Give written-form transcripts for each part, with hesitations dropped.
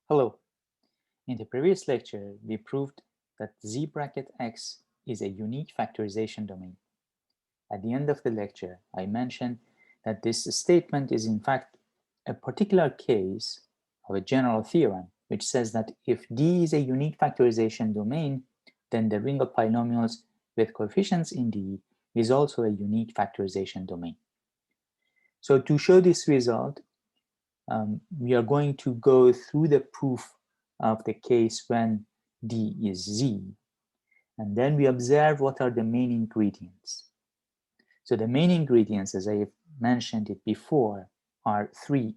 Hello. In the previous lecture, we proved that Z bracket X is a unique factorization domain. At the end of the lecture, I mentioned that this statement is in fact a particular case of a general theorem, which says that if D is a unique factorization domain, then the ring of polynomials with coefficients in D is also a unique factorization domain. So to show this result, we are going to go through the proof of the case when D is Z, and then we observe what are the main ingredients. So the main ingredients, as I have mentioned it before, are three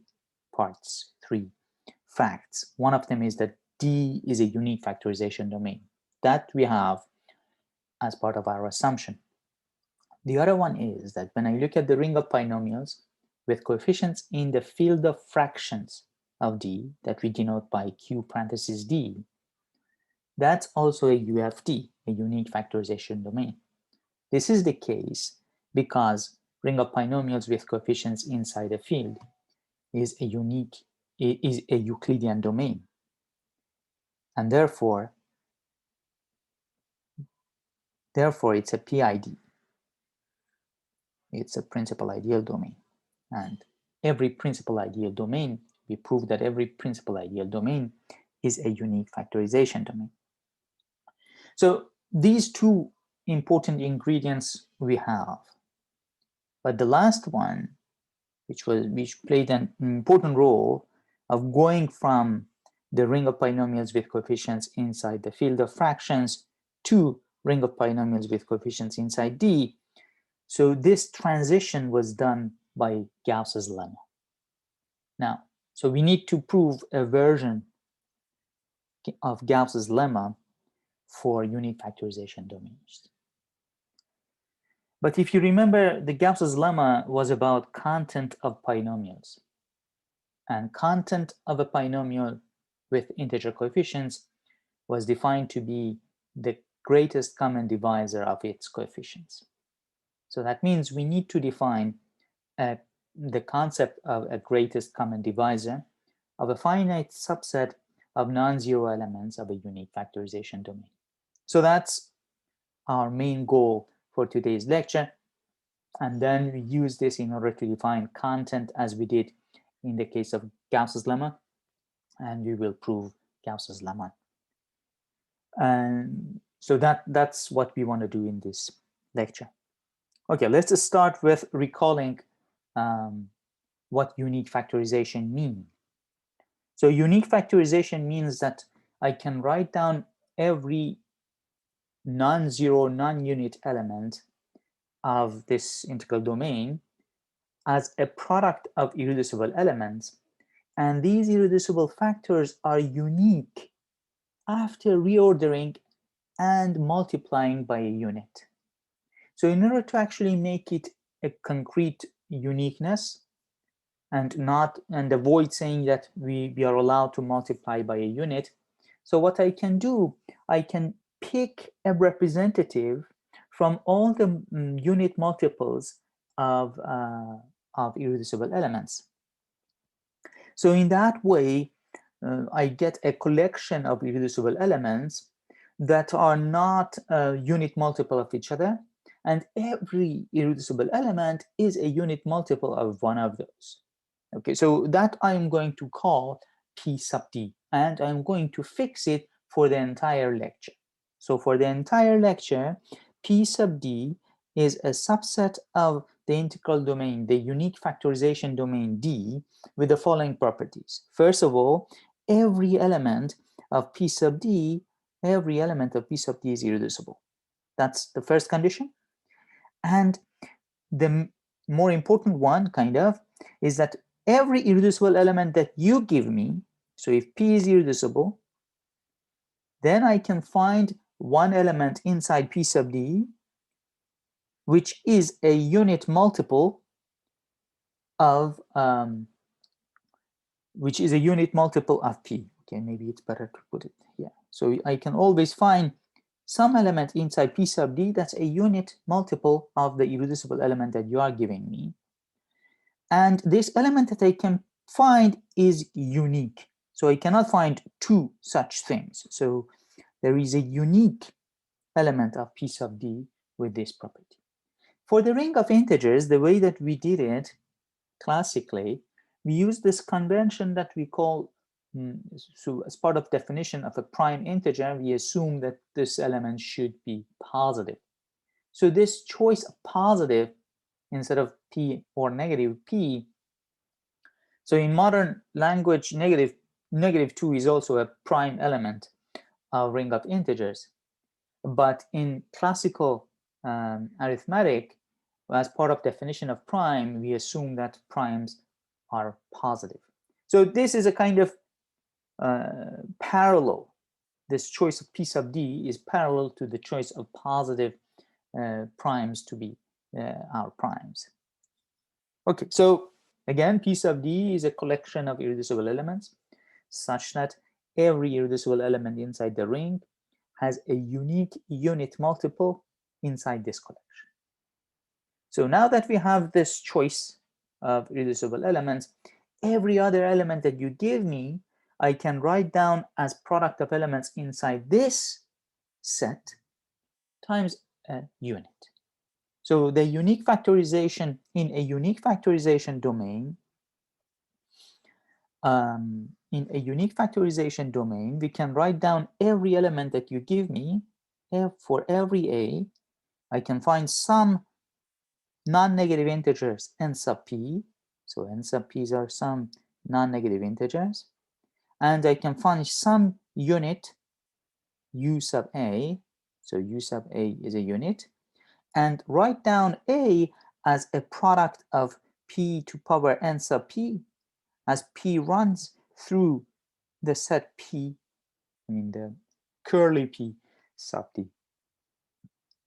parts, three facts. One of them is that D is a unique factorization domain. That we have as part of our assumption. The other one is that when I look at the ring of polynomials with coefficients in the field of fractions of D that we denote by Q parentheses D, that's also a UFD, a unique factorization domain. This is the case because ring of polynomials with coefficients inside a field is a Euclidean domain, and therefore it's a PID. It's a principal ideal domain, and every principal ideal domain, we prove that every principal ideal domain is a unique factorization domain. So these two important ingredients we have, but the last one, which played an important role of going from the ring of polynomials with coefficients inside the field of fractions to ring of polynomials with coefficients inside D. So this transition was done by Gauss's lemma. Now, so we need to prove a version of Gauss's lemma for unique factorization domains. But if you remember, the Gauss's lemma was about content of polynomials. And content of a polynomial with integer coefficients was defined to be the greatest common divisor of its coefficients. So that means we need to define the concept of a greatest common divisor of a finite subset of non-zero elements of a unique factorization domain. So that's our main goal for today's lecture. And then we use this in order to define content as we did in the case of Gauss's lemma, and we will prove Gauss's lemma. And so that's what we want to do in this lecture. Okay, let's just start with recalling what unique factorization means. So unique factorization means that I can write down every non-zero, non-unit element of this integral domain as a product of irreducible elements, and these irreducible factors are unique after reordering and multiplying by a unit. So in order to actually make it a concrete uniqueness and avoid saying that we are allowed to multiply by a unit, so what I can do, I can pick a representative from all the unit multiples of irreducible elements. So in that way, I get a collection of irreducible elements that are not a unit multiple of each other, and every irreducible element is a unit multiple of one of those. Okay, so that I'm going to call P sub D, and I'm going to fix it for the entire lecture. So for the entire lecture, P sub D is a subset of the integral domain, the unique factorization domain D, with the following properties. First of all, every element of P sub D is irreducible. That's the first condition. And the more important one, is that every irreducible element that you give me, so if P is irreducible, then I can find one element inside P sub D which is a unit multiple of P. Okay, maybe it's better to put it here. So I can always find some element inside P sub D that's a unit multiple of the irreducible element that you are giving me. And this element that I can find is unique. So I cannot find two such things. So there is a unique element of P sub D with this property. For the ring of integers, the way that we did it classically, we use this convention that we call, so as part of definition of a prime integer, we assume that this element should be positive. So this choice of positive instead of P or negative P, so in modern language, negative 2 is also a prime element of ring of integers. But in classical arithmetic, as part of definition of prime, we assume that primes are positive. So this is a kind of parallel. This choice of P sub D is parallel to the choice of positive primes to be our primes. Okay, so again, P sub D is a collection of irreducible elements such that every irreducible element inside the ring has a unique unit multiple inside this collection. So now that we have this choice of irreducible elements, every other element that you give me, I can write down as product of elements inside this set times a unit. So the unique factorization in a unique factorization domain, we can write down every element that you give me. For every A, I can find some non-negative integers n sub p. So n sub p's are some non-negative integers. And I can find some unit u sub a. So u sub a is a unit. And write down A as a product of p to power n sub p as p runs through the set P, the curly P sub D.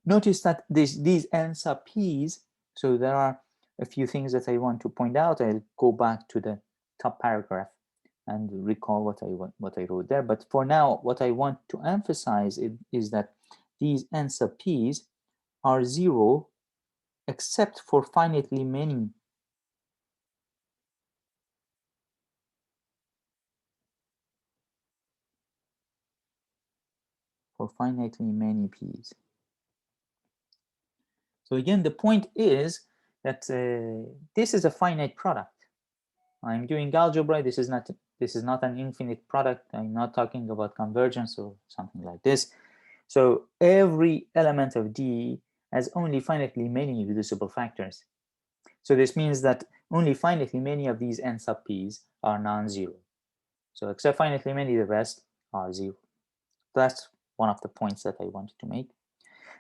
Notice that these n sub p's, so there are a few things that I want to point out. I'll go back to the top paragraph and recall what I wrote there. But for now, what I want to emphasize is that these n sub p's are 0 except for finitely many p's. So again, the point is that this is a finite product. I'm doing algebra. This is not an infinite product. I'm not talking about convergence or something like this. So every element of D has only finitely many irreducible factors. So this means that only finitely many of these n sub p's are non-zero. So except finitely many, the rest are 0. That's one of the points that I wanted to make.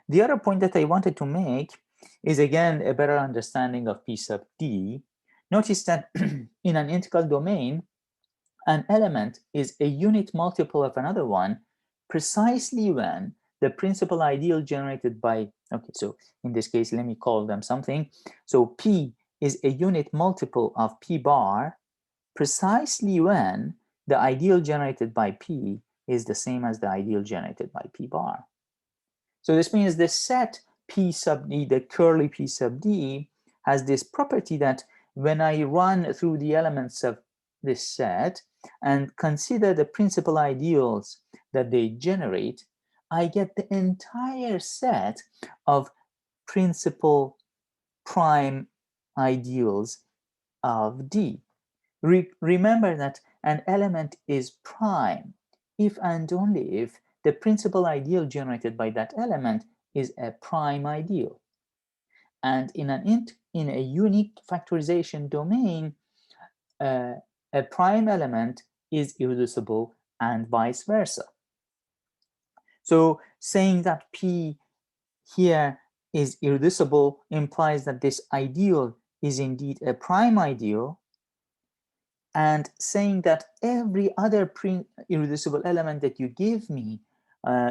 The other point that I wanted to make is, again, a better understanding of P sub D. Notice that in an integral domain, an element is a unit multiple of another one precisely when the principal ideal generated by, okay, so in this case, let me call them something. So P is a unit multiple of P bar precisely when the ideal generated by P is the same as the ideal generated by P bar. So this means the set P sub D, the curly P sub D, has this property that when I run through the elements of this set and consider the principal ideals that they generate, I get the entire set of principal prime ideals of D. Remember that an element is prime if and only if the principal ideal generated by that element is a prime ideal. And in a unique factorization domain, a prime element is irreducible and vice versa. So saying that P here is irreducible implies that this ideal is indeed a prime ideal, and saying that every other irreducible element that you give me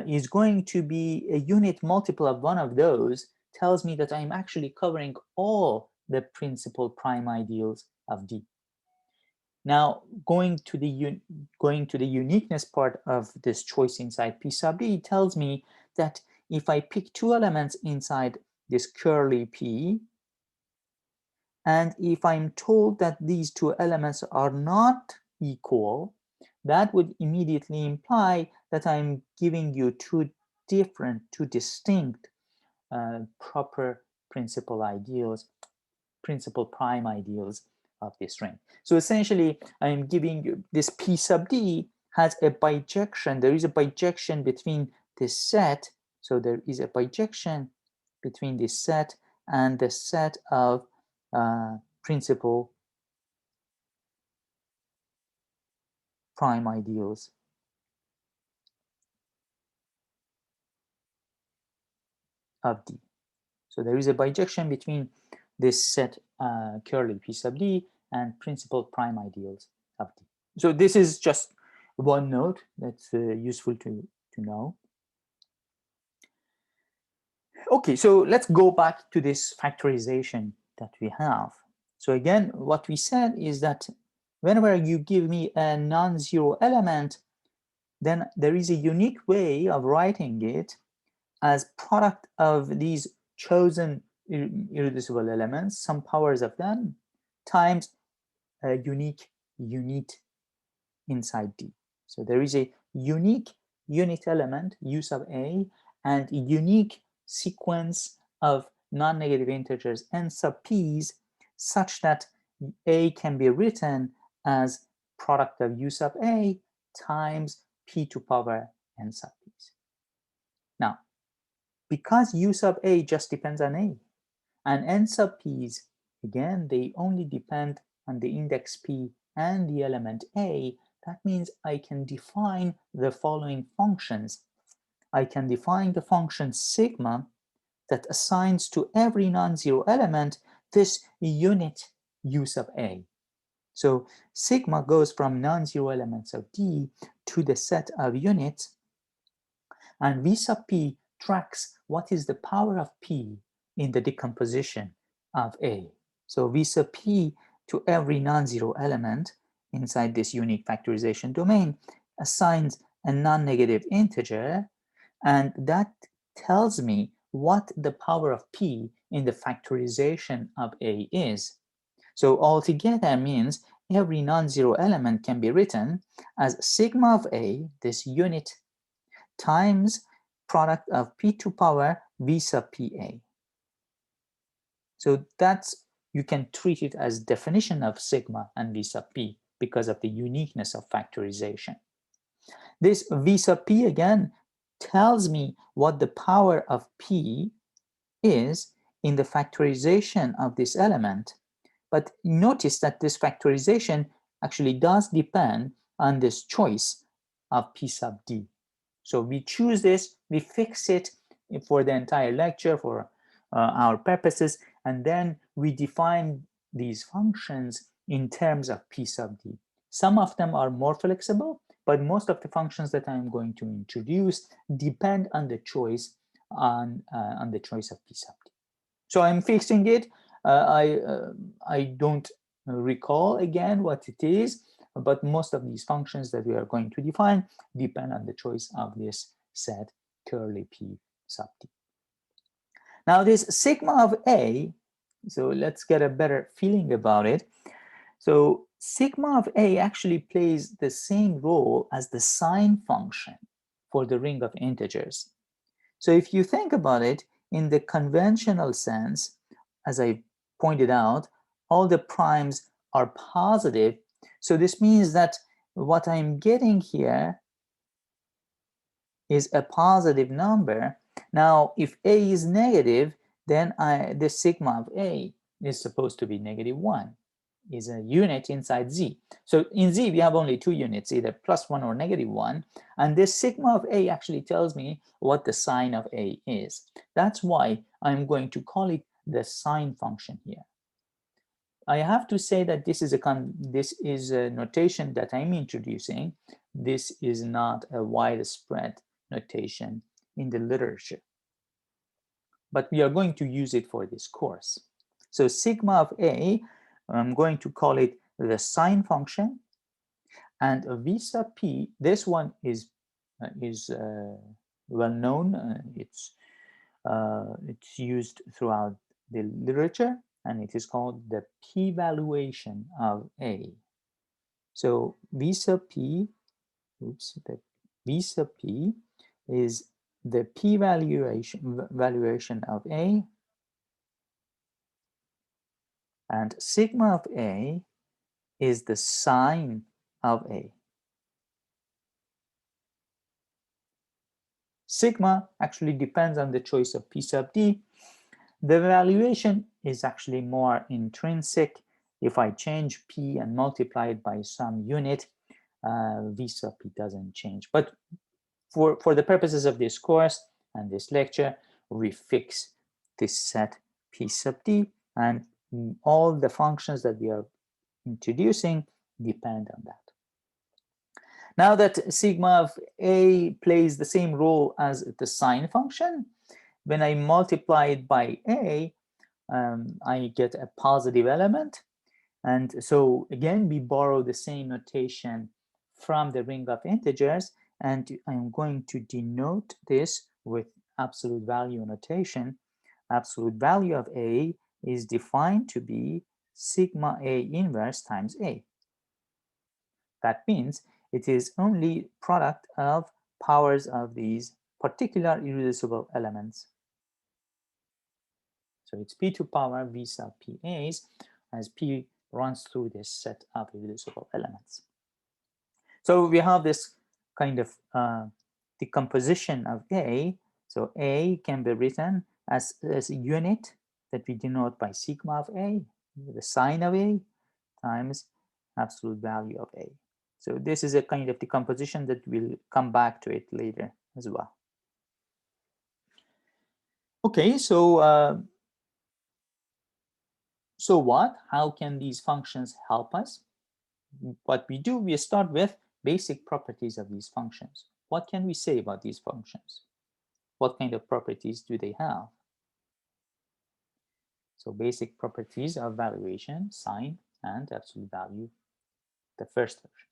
is going to be a unit multiple of one of those tells me that I'm actually covering all the principal prime ideals of D. Now, going to the uniqueness part of this choice inside P sub D tells me that if I pick two elements inside this curly P, and if I'm told that these two elements are not equal, that would immediately imply that I'm giving you two distinct proper principal ideals, principal prime ideals of this ring. So essentially, I'm giving you this P sub D has a bijection. There is a bijection between this set. So there is a bijection between this set and the set of principal prime ideals of D. So there is a bijection between this set curly P sub D and principal prime ideals of D. So this is just one note that's useful to know. Okay, so let's go back to this factorization that we have. So again, what we said is that whenever you give me a non-zero element, then there is a unique way of writing it as product of these chosen irreducible elements, some powers of them, times a unique unit inside D. So there is a unique unit element, U sub A, and a unique sequence of non-negative integers n sub p's, such that A can be written as product of U sub A times p to power n sub p's. Now, because U sub A just depends on A, and n sub p's, again, they only depend on the index p and the element A, that means I can define the following functions. I can define the function sigma that assigns to every non-zero element this unit U sub A. So sigma goes from non-zero elements of D to the set of units, and V sub P tracks what is the power of P in the decomposition of A. So V sub P to every non-zero element inside this unique factorization domain assigns a non-negative integer, and that tells me what the power of P in the factorization of A is. So altogether means every non-zero element can be written as sigma of A, this unit, times product of P to power V sub PA. So that's, you can treat it as definition of sigma and V sub P because of the uniqueness of factorization. This V sub P again tells me what the power of P is in the factorization of this element. But notice that this factorization actually does depend on this choice of P sub D. So we choose this, we fix it for the entire lecture for our purposes, and then we define these functions in terms of P sub D. Some of them are more flexible, but most of the functions that I'm going to introduce depend on the choice on the choice of P sub D. So I'm fixing it. I don't recall again what it is, but most of these functions that we are going to define depend on the choice of this set curly P sub D. Now this sigma of A, so let's get a better feeling about it. So sigma of A actually plays the same role as the sign function for the ring of integers. So if you think about it in the conventional sense, as I pointed out, all the primes are positive. So this means that what I'm getting here is a positive number. Now, if A is negative, then the sigma of A is supposed to be -1, is a unit inside Z. So in Z, we have only two units, either +1 or -1. And this sigma of A actually tells me what the sign of A is. That's why I'm going to call it the sign function here. I have to say that this is a notation that I'm introducing. This is not a widespread notation in the literature, but we are going to use it for this course. So sigma of A, I'm going to call it the sign function, and V sub P, this one is well known. It's used throughout the literature, and it is called the p-valuation of A. So V sub P the V sub P is the P valuation of A, and sigma of A is the sign of A. Sigma actually depends on the choice of P sub D. The valuation is actually more intrinsic. If I change P and multiply it by some unit, V sub P doesn't change. But for the purposes of this course and this lecture, we fix this set P sub D, and all the functions that we are introducing depend on that. Now that sigma of A plays the same role as the sine function, when I multiply it by A, I get a positive element. And so again, we borrow the same notation from the ring of integers, and I'm going to denote this with absolute value notation. Absolute value of A is defined to be sigma A inverse times A. That means it is only product of powers of these particular irreducible elements. So it's P to power V sub PA's as P runs through this set of irreducible elements. So we have this kind of decomposition of A. So A can be written as a unit that we denote by sigma of A, the sign of A, times absolute value of A. So this is a kind of decomposition that we'll come back to it later as well. Okay, so so what? How can these functions help us? What we do, we start with basic properties of these functions. What can we say about these functions? What kind of properties do they have? So basic properties of valuation, sign, and absolute value, the first version.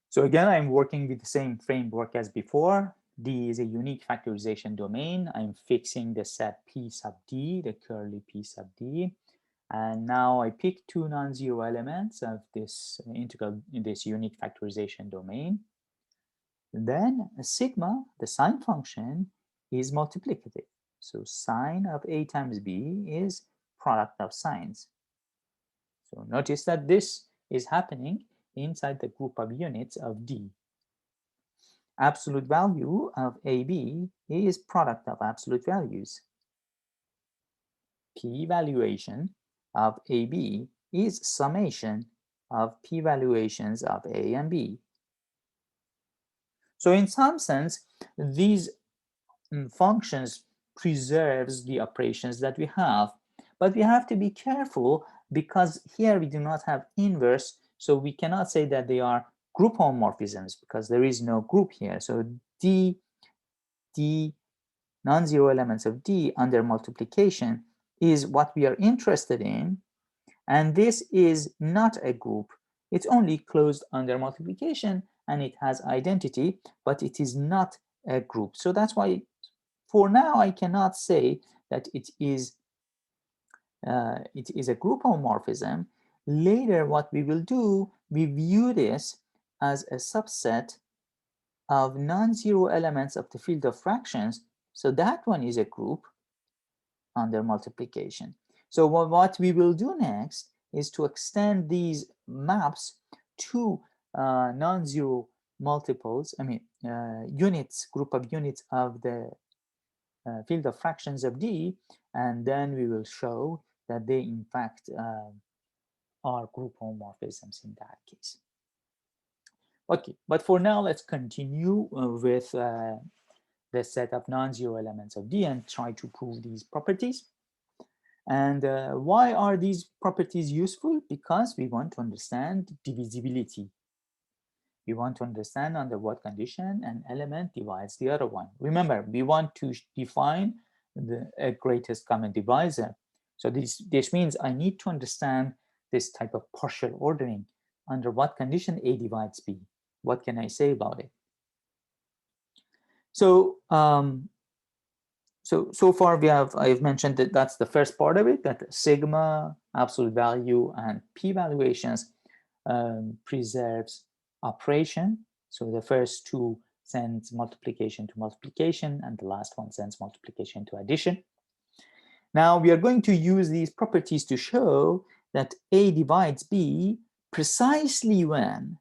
So again, I'm working with the same framework as before. D is a unique factorization domain. I'm fixing the set P sub D, the curly P sub D. And now I pick two non-zero elements of this integral in this unique factorization domain. Then sigma, the sine function, is multiplicative. So sine of A times B is product of sines. So notice that this is happening inside the group of units of D. Absolute value of AB is product of absolute values. P valuation of AB is summation of P valuations of A and B. So in some sense, these functions preserves the operations that we have, but we have to be careful because here we do not have inverse, so we cannot say that they are group homomorphisms because there is no group here. So D non-zero elements of D under multiplication is what we are interested in, and this is not a group. It's only closed under multiplication and it has identity, but it is not a group. So that's why for now I cannot say that it is a group homomorphism. Later what we will do, we view this as a subset of non-zero elements of the field of fractions. So that one is a group under multiplication. So what we will do next is to extend these maps to non-zero multiples, units, group of units of the field of fractions of D, and then we will show that they in fact are group homomorphisms in that case. Okay, but for now, let's continue with the set of non-zero elements of D and try to prove these properties. And why are these properties useful? Because we want to understand divisibility. We want to understand under what condition an element divides the other one. Remember, we want to define the greatest common divisor. So this means I need to understand this type of partial ordering. Under what condition A divides B? What can I say about it? So so far I've mentioned that that's the first part of it, that sigma, absolute value, and P valuations preserves operation. So the first two sends multiplication to multiplication, and the last one sends multiplication to addition. Now we are going to use these properties to show that A divides B precisely when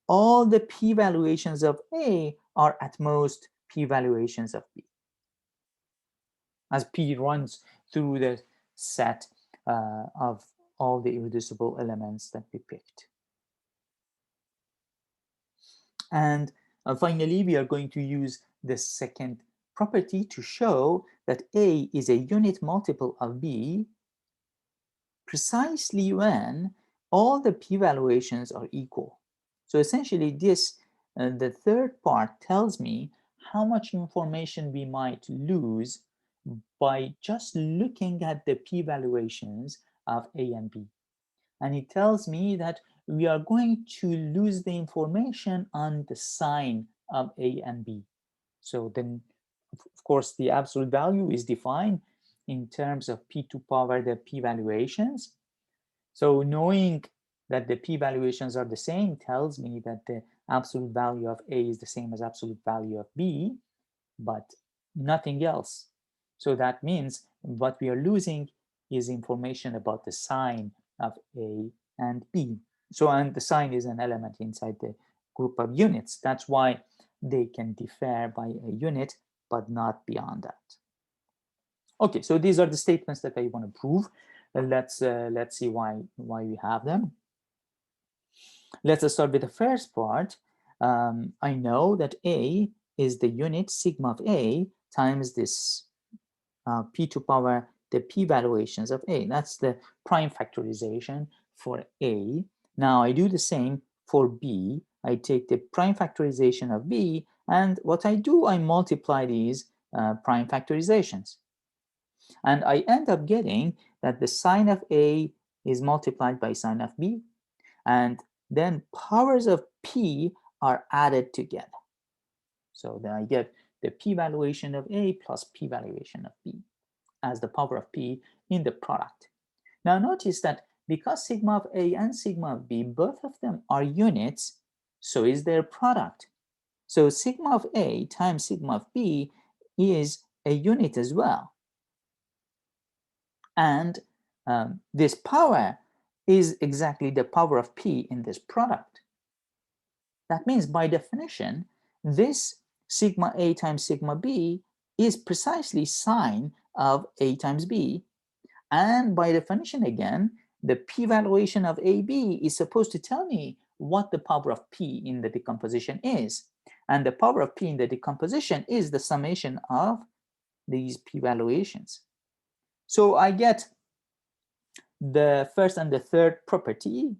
all the p-valuations of A are at most p-valuations of B, as P runs through the set of all the irreducible elements that we picked. And finally, we are going to use the second property to show that A is a unit multiple of B precisely when all the p-valuations are equal. So essentially this, the third part tells me how much information we might lose by just looking at the p-valuations of A and B. And it tells me that we are going to lose the information on the sign of A and B. So then, of course, the absolute value is defined in terms of p to power the p-valuations. So knowing that the p-valuations are the same tells me that the absolute value of A is the same as absolute value of B, but nothing else. So that means what we are losing is information about the sign of A and B. So, and the sign is an element inside the group of units. That's why they can differ by a unit, but not beyond that. Okay, so these are the statements that I want to prove. Let's see why we have them. Let's start with the first part. I know that A is the unit sigma of A times this p to power the p-valuations of A. That's the prime factorization for A. Now I do the same for B. I take the prime factorization of B, and what I do, I multiply these prime factorizations. And I end up getting that the sign of A is multiplied by sign of B, and then powers of P are added together. So then I get the p-valuation of A plus p-valuation of B as the power of P in the product. Now notice that because sigma of A and sigma of B, both of them are units, so is their product. So sigma of A times sigma of B is a unit as well. And this power is exactly the power of P in this product. That means by definition, this sigma A times sigma B is precisely sine of A times B. And by definition again, the p-valuation of AB is supposed to tell me what the power of P in the decomposition is. And the power of P in the decomposition is the summation of these p-valuations. So I get the first and the third property,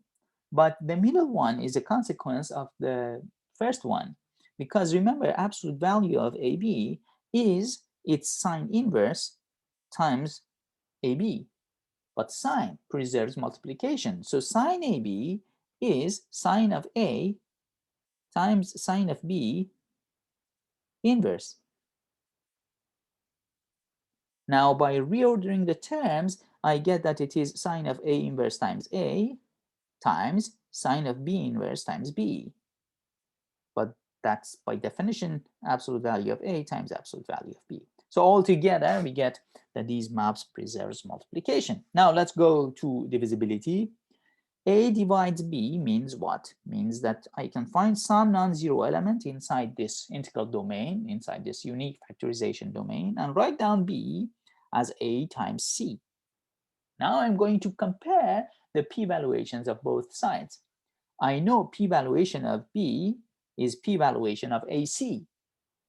but the middle one is a consequence of the first one. Because remember, absolute value of AB is its sine inverse times AB. But sine preserves multiplication. So sine AB is sine of A times sine of B inverse. Now by reordering the terms, I get that it is sine of A inverse times A times sine of B inverse times B. But that's by definition absolute value of A times absolute value of B. So altogether we get that these maps preserves multiplication. Now let's go to divisibility. A divides B means what? Means that I can find some non-zero element inside this integral domain, inside this unique factorization domain, and write down B as A times C. Now I'm going to compare the p-valuations of both sides. I know p-valuation of B is p-valuation of AC,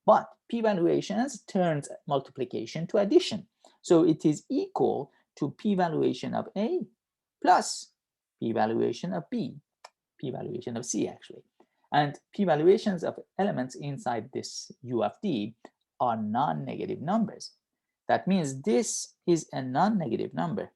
but p-valuations turns multiplication to addition. So it is equal to p-valuation of A plus p-valuation of B, p-valuation of C actually. And p-valuations of elements inside this UFD are non-negative numbers. That means this is a non-negative number.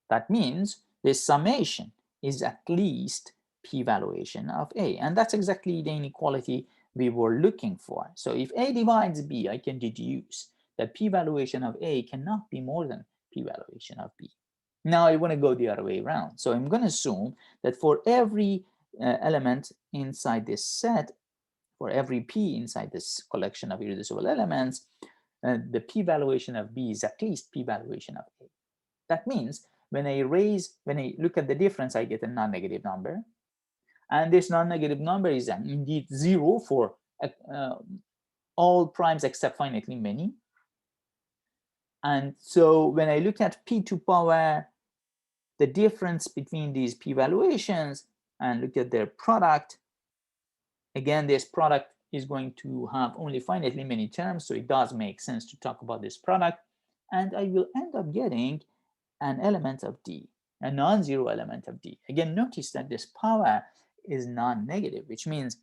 That means this summation is at least p-valuation of A. And that's exactly the inequality we were looking for. So if A divides B, I can deduce that p-valuation of A cannot be more than p-valuation of B. Now I want to go the other way around. So I'm going to assume that for every element inside this set, for every p inside this collection of irreducible elements, the p-valuation of b is at least p-valuation of a. That means when I look at the difference, I get a non-negative number. And this non-negative number is indeed 0 for all primes except finitely many. And so when I look at p2 power, the difference between these p-valuations and look at their product, again, this product is going to have only finitely many terms, so it does make sense to talk about this product. And I will end up getting an element of D, a non-zero element of D. Again, notice that this power is non-negative, which means,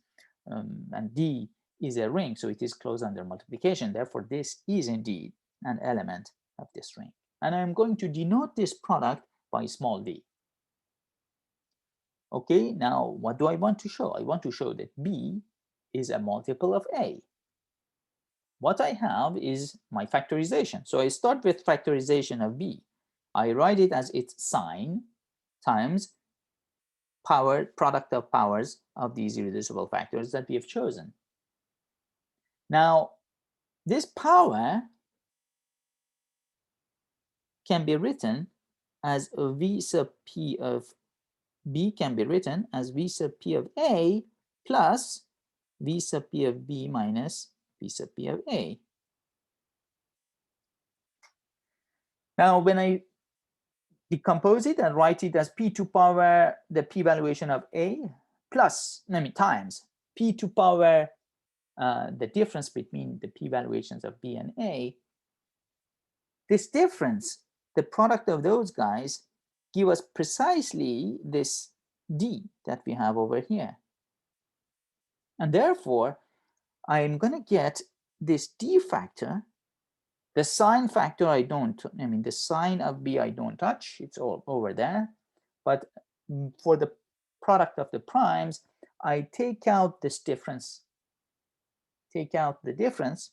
and D is a ring, so it is closed under multiplication. Therefore, this is indeed an element of this ring. And I'm going to denote this product by small d. Okay, now what do I want to show? I want to show that B is a multiple of A. What I have is my factorization. So I start with factorization of B. I write it as its sign times product of powers of these irreducible factors that we have chosen. Now, this power can be written as V sub P of B can be written as V sub P of A plus V sub P of B minus V sub P of A. Now, when I decompose it and write it as P2 power the p-valuation of A plus, times P2 power the difference between the p-valuations of B and A, this difference, the product of those guys, give us precisely this D that we have over here. And therefore, I'm going to get this D factor. The sign factor the sign of B I don't touch, it's all over there. But for the product of the primes, I take out this difference, take out the difference,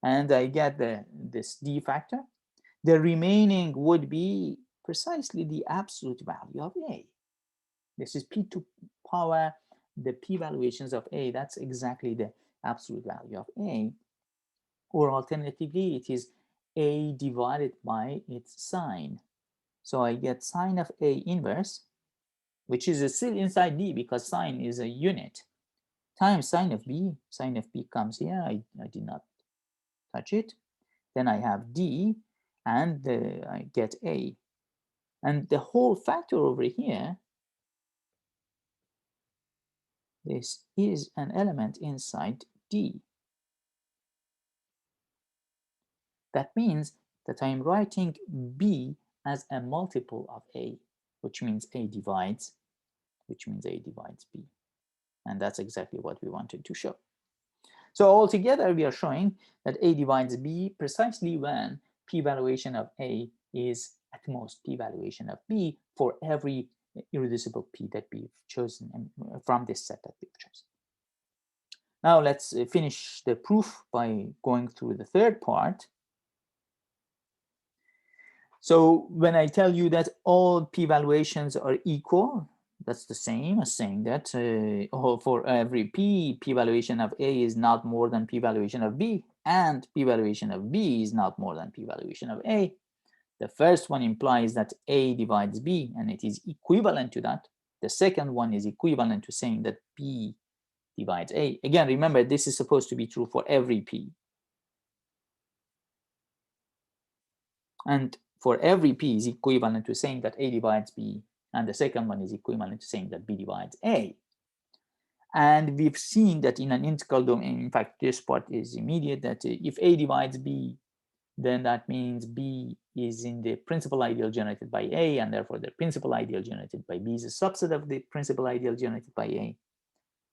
and I get this D factor. The remaining would be precisely the absolute value of A. This is P2 power, the p-valuations of A, that's exactly the absolute value of A. Or alternatively, it is A divided by its sign. So I get sine of A inverse, which is still inside D because sine is a unit, times sine of B. Sine of B comes here, I did not touch it. Then I have D, and I get A. And the whole factor over here, this is an element inside D. That means that I'm writing B as a multiple of A, which means A divides B. And that's exactly what we wanted to show. So altogether, we are showing that A divides B precisely when p-valuation of A is at most p-valuation of B for every irreducible P that we've chosen from this set that we've chosen. Now let's finish the proof by going through the third part. So when I tell you that all p-valuations are equal, that's the same as saying that for every p-valuation of A is not more than p-valuation of B, and p-valuation of B is not more than p-valuation of A. The first one implies that A divides B, and it is equivalent to that. The second one is equivalent to saying that B divides A. Again, remember, this is supposed to be true for every P. And for every P is equivalent to saying that A divides B, and the second one is equivalent to saying that B divides A. And we've seen that in an integral domain, in fact, this part is immediate, that if A divides B, then that means B is in the principal ideal generated by A, and therefore the principal ideal generated by B is a subset of the principal ideal generated by A.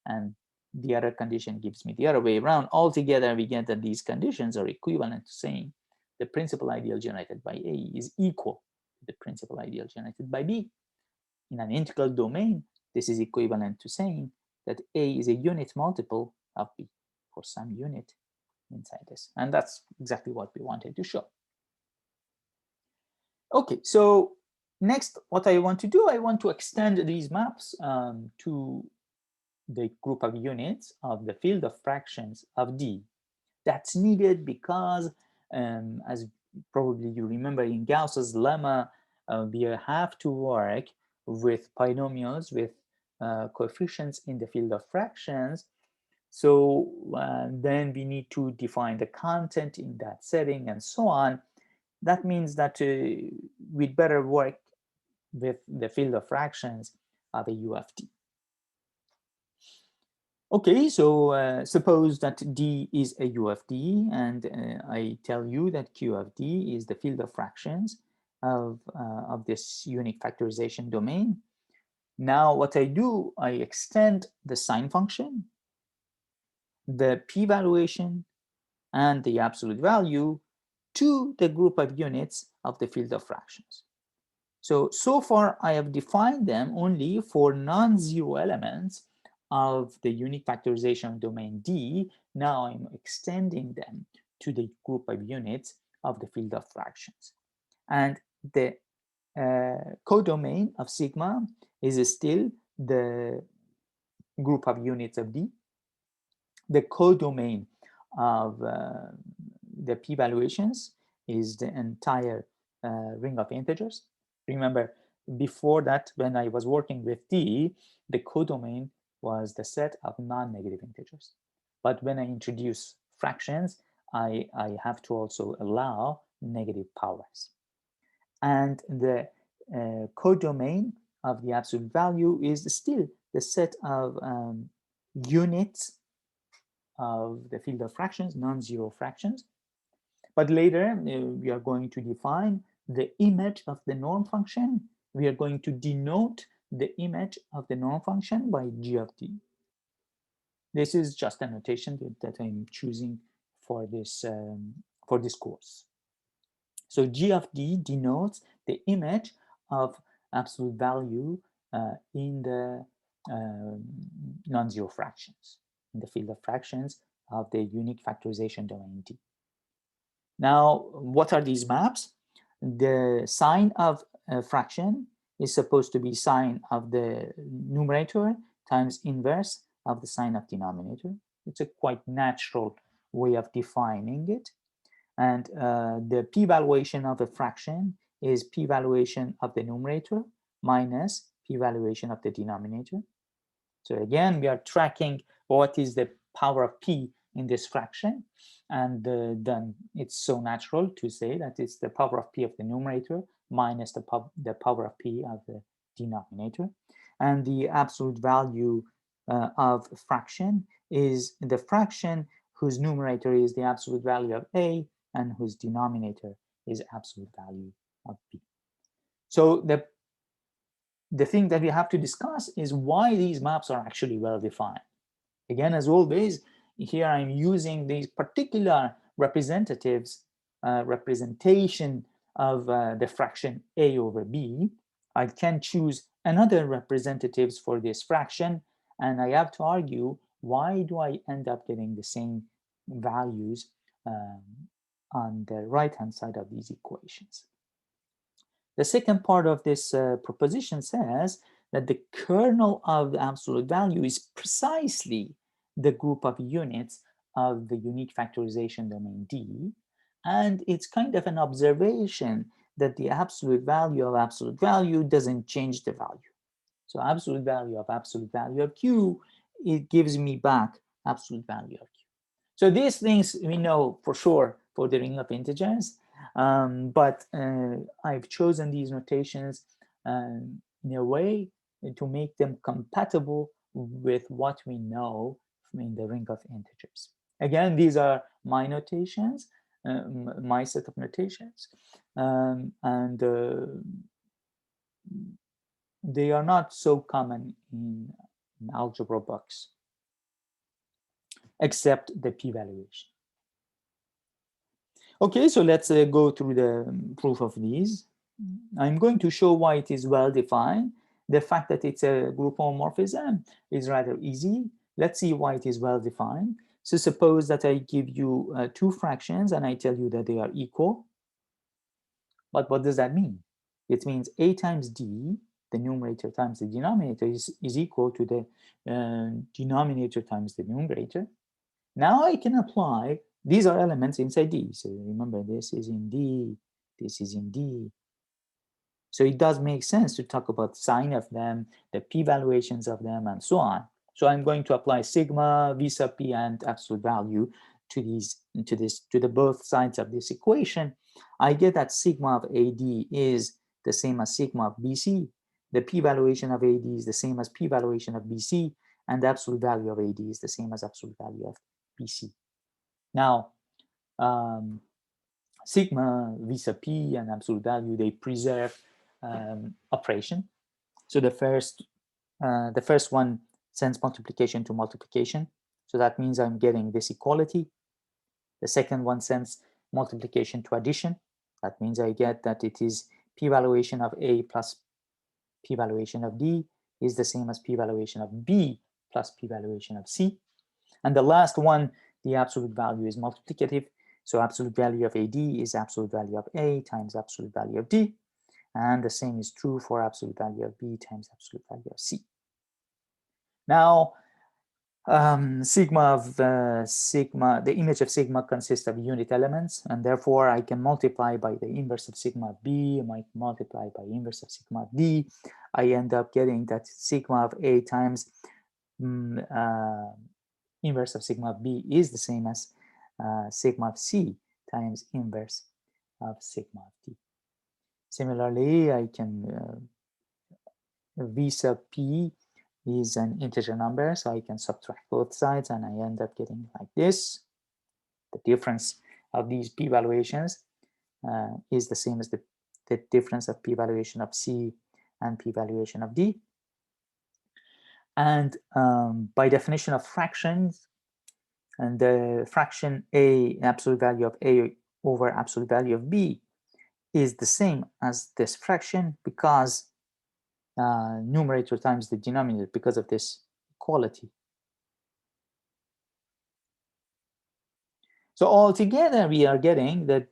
And the other condition gives me the other way around. Altogether, we get that these conditions are equivalent to saying the principal ideal generated by A is equal to the principal ideal generated by B. In an integral domain, this is equivalent to saying that A is a unit multiple of B for some unit inside this. And that's exactly what we wanted to show. Okay, so Next, what I want to do, I want to extend these maps to the group of units of the field of fractions of D. That's needed because, as probably you remember in Gauss's lemma, we have to work with polynomials with coefficients in the field of fractions. So then we need to define the content in that setting and so on. That means that we'd better work with the field of fractions of a UFD. Okay, so suppose that D is a UFD, and I tell you that Q of D is the field of fractions of this unique factorization domain. Now what I do, I extend the sign function, the p-valuation, and the absolute value to the group of units of the field of fractions. So far I have defined them only for non-zero elements of the unique factorization domain D. Now I'm extending them to the group of units of the field of fractions. And the codomain of sigma is still the group of units of D. The codomain of the p-valuations is the entire ring of integers. Remember, before that, when I was working with D, the codomain was the set of non-negative integers. But when I introduce fractions, I have to also allow negative powers. And the codomain of the absolute value is still the set of units of the field of fractions, non-zero fractions. But later, we are going to define the image of the norm function. We are going to denote the image of the norm function by g of d. This is just a notation that I'm choosing for this course. So g of d denotes the image of absolute value in the non-zero fractions, in the field of fractions of the unique factorization domain D. Now, what are these maps? The sign of a fraction is supposed to be sign of the numerator times inverse of the sign of denominator. It's a quite natural way of defining it. And the p-valuation of a fraction is p-valuation of the numerator minus p-valuation of the denominator. So again, we are tracking what is the power of p in this fraction. And then it's so natural to say that it's the power of p of the numerator minus the power of p of the denominator. And the absolute value of a fraction is the fraction whose numerator is the absolute value of a and whose denominator is absolute value of b. So the thing that we have to discuss is why these maps are actually well defined. Again, as always, here I'm using these particular representatives, representation of the fraction a over b. I can choose another representatives for this fraction, and I have to argue why do I end up getting the same values on the right-hand side of these equations. The second part of this proposition says that the kernel of the absolute value is precisely the group of units of the unique factorization domain D, and it's kind of an observation that the absolute value of absolute value doesn't change the value. So absolute value of Q, it gives me back absolute value of Q. So these things we know for sure for the ring of integers, but I've chosen these notations in a way to make them compatible with what we know in the ring of integers. Again, these are my notations, my set of notations, and they are not so common in algebra books, except the p-valuation. Okay, so let's go through the proof of these. I'm going to show why it is well defined. The fact that it's a group homomorphism is rather easy. Let's see why it is well defined. So suppose that I give you two fractions and I tell you that they are equal. But what does that mean? It means a times d, the numerator times the denominator, is equal to the denominator times the numerator. Now I can apply, these are elements inside D. So remember, this is in D, this is in D. So it does make sense to talk about sign of them, the p-valuations of them, and so on. So I'm going to apply sigma, v sub p, and absolute value to the both sides of this equation. I get that sigma of AD is the same as sigma of BC. The p-valuation of AD is the same as p-valuation of BC, and the absolute value of AD is the same as absolute value of BC. Now, sigma, v sub p, and absolute value, they preserve operation. So the first one sends multiplication to multiplication. So that means I'm getting this equality. The second one sends multiplication to addition. That means I get that it is p-valuation of A plus p-valuation of D is the same as p-valuation of B plus p-valuation of C. And the last one, the absolute value, is multiplicative. So absolute value of AD is absolute value of A times absolute value of D. And the same is true for absolute value of B times absolute value of C. Now, the image of sigma consists of unit elements, and therefore I can multiply by the inverse of sigma of B, I might multiply by inverse of sigma of D. I end up getting that sigma of A times inverse of sigma of B is the same as sigma of C times inverse of sigma of D. Similarly, I can v sub p is an integer number, so I can subtract both sides, and I end up getting like this. The difference of these p-valuations is the same as the difference of p-valuation of C and p-valuation of D. And by definition of fractions, and the fraction A, absolute value of A over absolute value of B, is the same as this fraction because numerator times the denominator, because of this equality. So altogether, we are getting that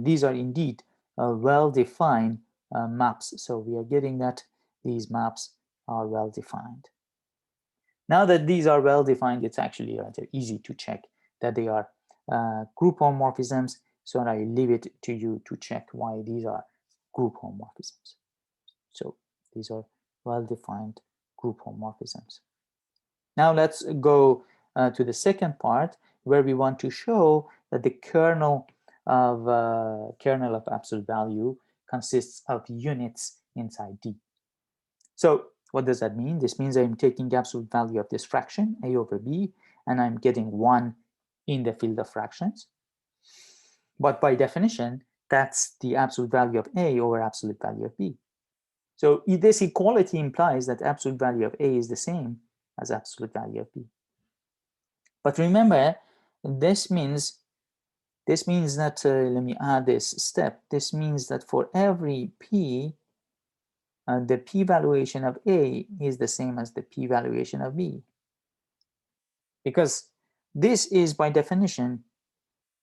these are indeed well-defined maps. So we are getting that these maps are well-defined. Now that these are well-defined, it's actually rather easy to check that they are group homomorphisms. So I leave it to you to check why these are group homomorphisms. So these are well-defined group homomorphisms. Now let's go to the second part, where we want to show that the kernel of absolute value consists of units inside D. So what does that mean? This means I'm taking the absolute value of this fraction, A over B, and I'm getting 1 in the field of fractions. But by definition, that's the absolute value of A over absolute value of B. So this equality implies that absolute value of A is the same as absolute value of B. But remember, this means that, let me add this step. This means that for every P, the p-valuation of A is the same as the p-valuation of B. Because this is, by definition,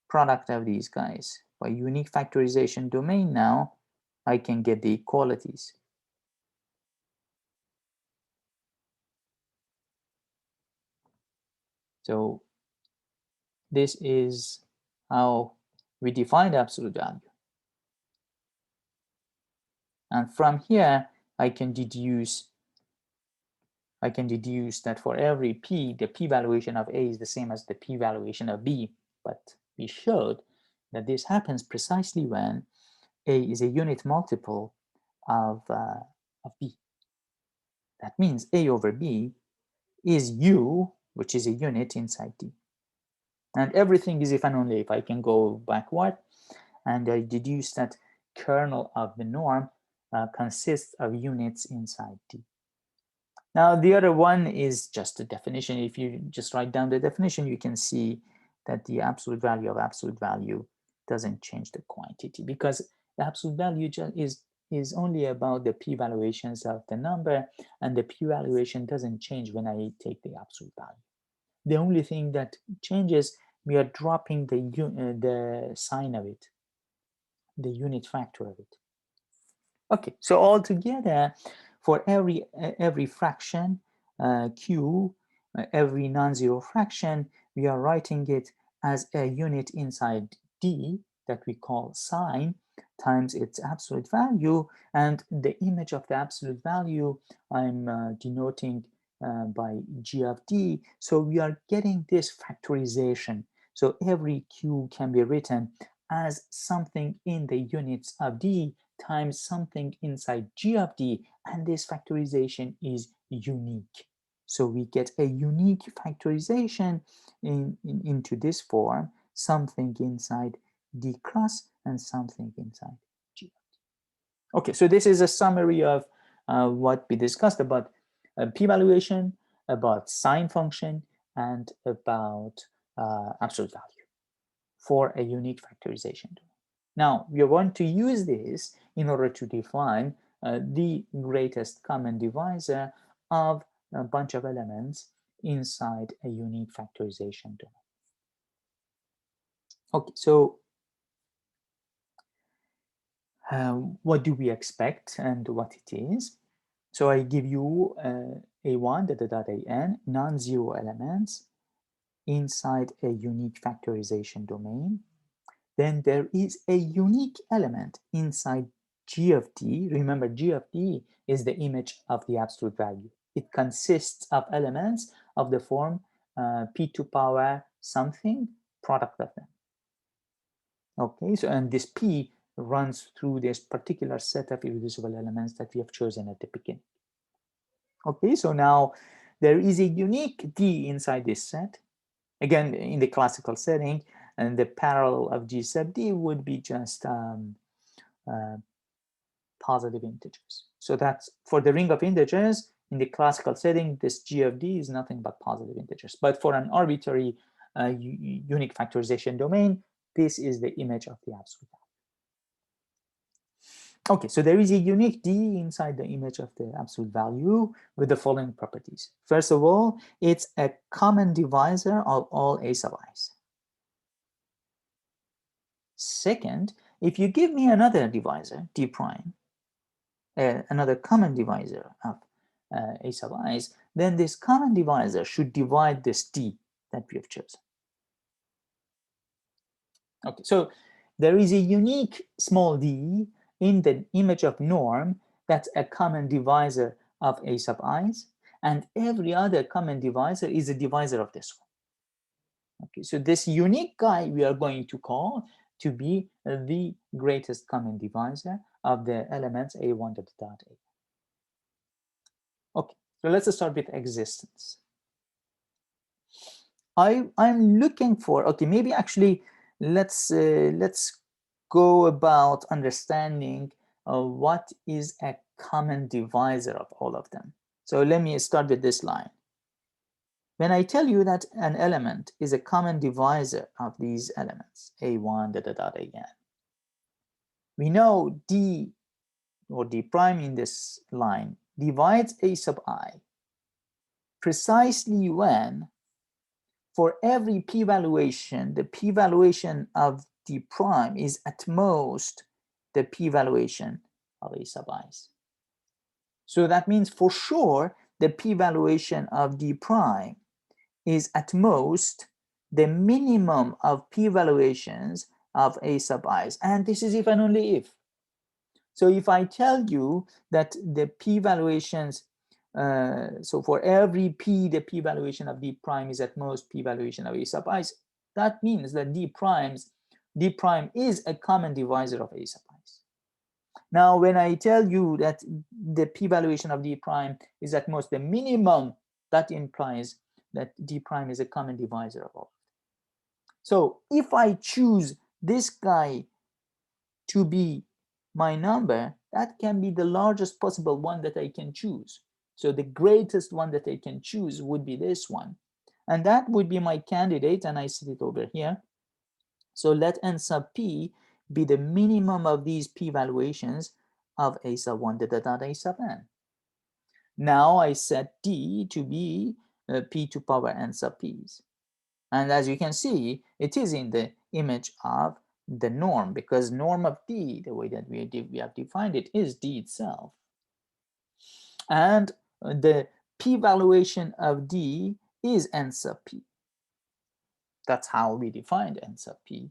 product of these guys. By unique factorization domain now, I can get the equalities. So this is how we define the absolute value. And from here, I can deduce that for every P, the p-valuation of A is the same as the p-valuation of B. But we showed that this happens precisely when A is a unit multiple of B. That means A over B is U, which is a unit inside D. And everything is if and only if. I can go backward, and I deduce that kernel of the norm consists of units inside D. Now, the other one is just a definition. If you just write down the definition, you can see that the absolute value of absolute value doesn't change the quantity, because the absolute value is only about the p-valuations of the number, and the p-valuation doesn't change when I take the absolute value. The only thing that changes, we are dropping the sign of it, the unit factor of it. Okay, so altogether, for every fraction q, every non-zero fraction, we are writing it as a unit inside d that we call sign times its absolute value, and the image of the absolute value I'm denoting by g of d. So we are getting this factorization. So every q can be written as something in the units of d times something inside g of d, and this factorization is unique. So we get a unique factorization into this form, something inside d cross and something inside g of d. Okay, so this is a summary of what we discussed about p-valuation, about sign function, and about absolute value for a unique factorization. Now, we want to use this in order to define the greatest common divisor of a bunch of elements inside a unique factorization domain. Okay, so what do we expect and what it is? So I give you a1 an non-zero elements inside a unique factorization domain. Then there is a unique element inside g of d. Remember, g of d is the image of the absolute value. It consists of elements of the form p to power something, product of them. Okay, so and this p runs through this particular set of irreducible elements that we have chosen at the beginning. Okay, so now there is a unique d inside this set. Again, in the classical setting, and the parallel of g sub d would be just positive integers. So that's for the ring of integers. In the classical setting, this g of d is nothing but positive integers. But for an arbitrary unique factorization domain, this is the image of the absolute value. Okay, so there is a unique d inside the image of the absolute value with the following properties. First of all, it's a common divisor of all a sub i's. Second, if you give me another divisor, d prime, another common divisor of a sub i's, then this common divisor should divide this d that we have chosen. Okay, so there is a unique small d in the image of norm that's a common divisor of a sub i's, and every other common divisor is a divisor of this one. Okay, so this unique guy we are going to call to be the greatest common divisor of the elements a1 dot a. Okay, so let's start with existence. I'm looking for, okay, maybe actually let's go about understanding what is a common divisor of all of them. So let me start with this line. When I tell you that an element is a common divisor of these elements, a1 an, we know d or d prime in this line divides a sub I precisely when for every p-valuation, the p-valuation of d prime is at most the p-valuation of a sub i's. So that means for sure the p-valuation of d prime is at most the minimum of p-valuations of a sub i's, and this is if and only if. So if I tell you that the p-valuations, so for every p, the p-valuation of d prime is at most p-valuation of a sub i's, that means that d prime is a common divisor of a sub i's. Now, when I tell you that the p-valuation of d prime is at most the minimum, that implies that d prime is a common divisor of all. So if I choose this guy to be my number, that can be the largest possible one that I can choose. So the greatest one that I can choose would be this one. And that would be my candidate, and I set it over here. So let n sub p be the minimum of these p valuations of a sub 1 dot a sub n. Now I set d to be p to power n sub p's. And as you can see, it is in the image of the norm, because norm of D, the way that we have defined it, is D itself. And the p-valuation of D is n sub p. That's how we defined n sub p.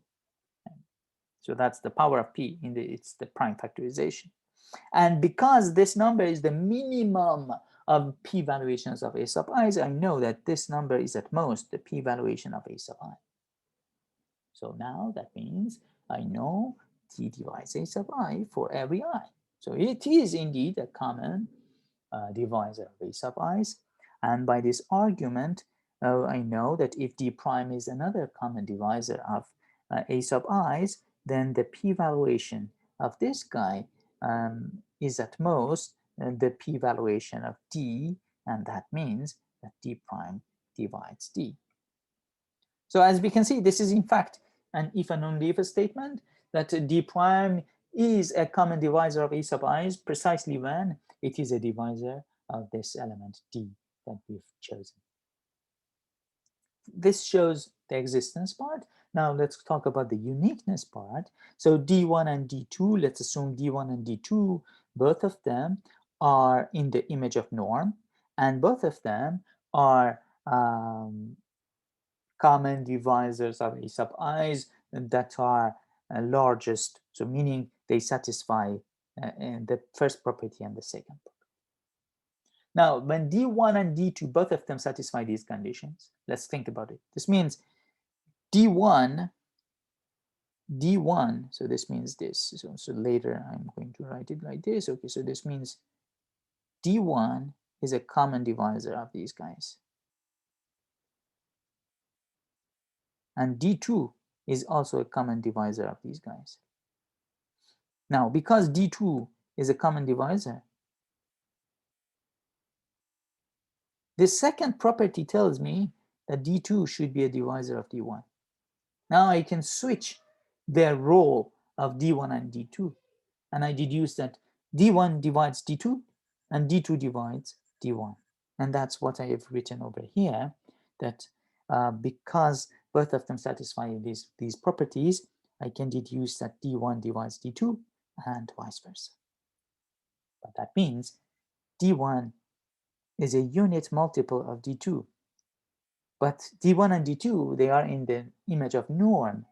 So that's the power of p it's the prime factorization. And because this number is the minimum of p-valuations of a sub i's, I know that this number is at most the p-valuation of a sub I. So now that means I know D divides a sub I for every I. So it is indeed a common divisor of a sub i's. And by this argument, I know that if D prime is another common divisor of a sub i's, then the p-valuation of this guy is at most the p-valuation of D, and that means that D prime divides D. So as we can see, this is in fact an if and only if statement, that D prime is a common divisor of a sub i's precisely when it is a divisor of this element D that we've chosen. This shows the existence part. Now let's talk about the uniqueness part. So D1 and D2, let's assume D1 and D2, both of them are in the image of norm, and both of them are common divisors of a sub i's that are largest, so meaning they satisfy the first property and the second property. Now, when D1 and D2, both of them satisfy these conditions, let's think about it. This means D1, so this means this. So later I'm going to write it like this. Okay, so this means D1 is a common divisor of these guys. And D2 is also a common divisor of these guys. Now, because D2 is a common divisor, the second property tells me that D2 should be a divisor of D1. Now I can switch their role of D1 and D2, and I deduce that D1 divides D2 and D2 divides D1. And that's what I have written over here, that because both of them satisfy these properties, I can deduce that D1 divides D2 and vice versa. But that means D1 is a unit multiple of D2. But D1 and D2, they are in the image of norm.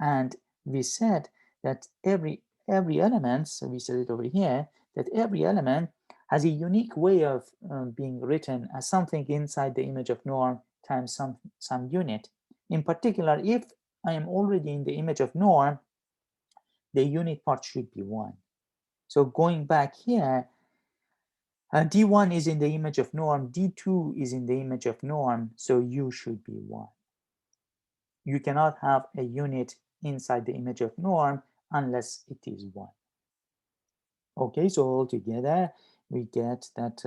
And we said that every element, so we said it over here, that every element has a unique way of being written as something inside the image of norm times some unit. In particular, if I am already in the image of norm, the unit part should be 1. So going back here, D1 is in the image of norm, D2 is in the image of norm, so U should be 1. You cannot have a unit inside the image of norm unless it is 1. Okay, so altogether we get that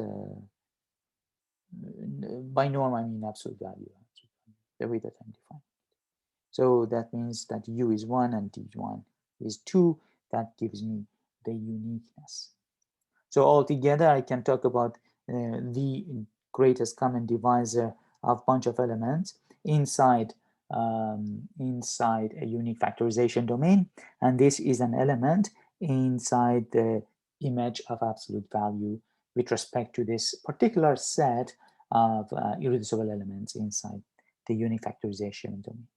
by norm I mean absolute value, the way that I'm defining it. So that means that U is 1 and D1 is 2. That gives me the uniqueness. So altogether I can talk about the greatest common divisor of bunch of elements inside inside a unique factorization domain, and this is an element inside the image of absolute value with respect to this particular set of irreducible elements inside the unique factorization domain.